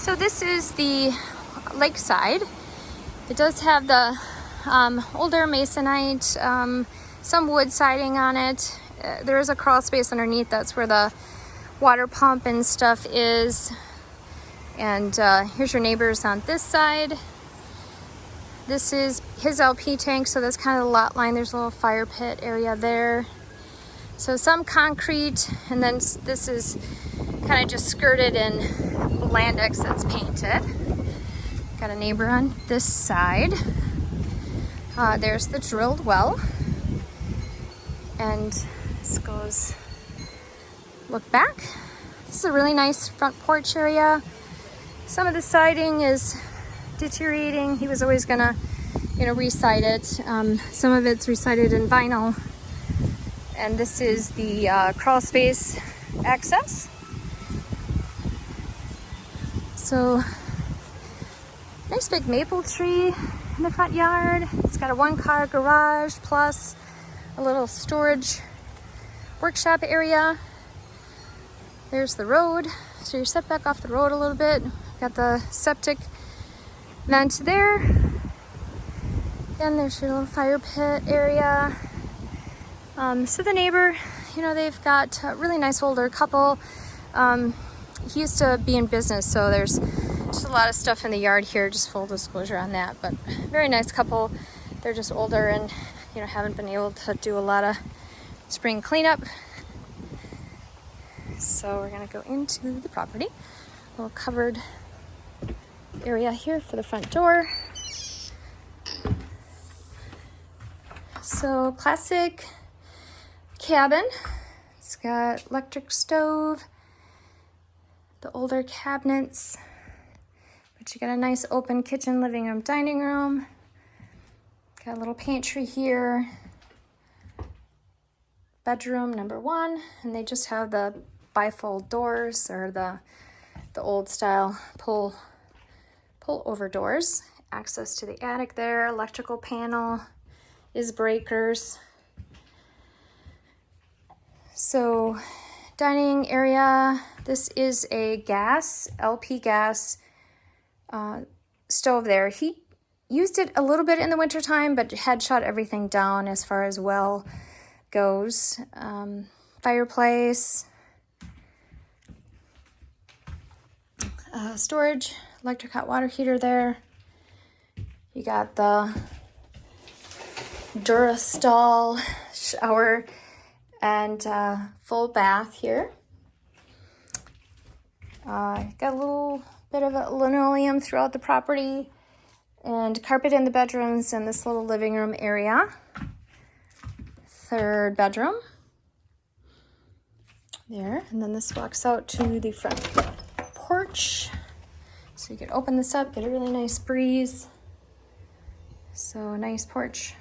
So this is the lakeside. It does have the older masonite, some wood siding on it. There is a crawl space underneath. That's where the water pump and stuff is. And here's your neighbors on this side. This is his LP tank, so that's kind of the lot line. There's a little fire pit area there. So some concrete, and then this is kind of just skirted in Landex that's painted. Got a neighbor on this side. There's the drilled well. And this goes, look back. This is a really nice front porch area. Some of the siding is deteriorating. He was always gonna, re-side it. Some of it's re-sided in vinyl. And this is the crawl space access. So, nice big maple tree in the front yard. It's got a 1-car garage plus a little storage workshop area. There's the road. So you're set back off the road a little bit. Got the septic vent there. Then there's your little fire pit area. So the neighbor, they've got a really nice older couple. He used to be in business, so there's just a lot of stuff in the yard here, just full disclosure on that. But very nice couple. They're just older and, haven't been able to do a lot of spring cleanup. So we're gonna go into the property. A little covered area here for the front door. So classic cabin. It's got electric stove, the older cabinets, but you got a nice open kitchen, living room, dining room. Got a little pantry here. Bedroom number 1, and they just have the bifold doors, or the old style pull over doors. Access to the attic there. Electrical panel is breakers. So dining area, this is a LP gas stove there. He used it a little bit in the wintertime, but had shut everything down as far as well goes. Fireplace, storage, electric hot water heater there. You got the Durastall shower and full bath here. Got a little bit of a linoleum throughout the property and carpet in the bedrooms and this little living room area. 3rd bedroom there, and then this walks out to the front porch. So you can open this up, get a really nice breeze. So nice porch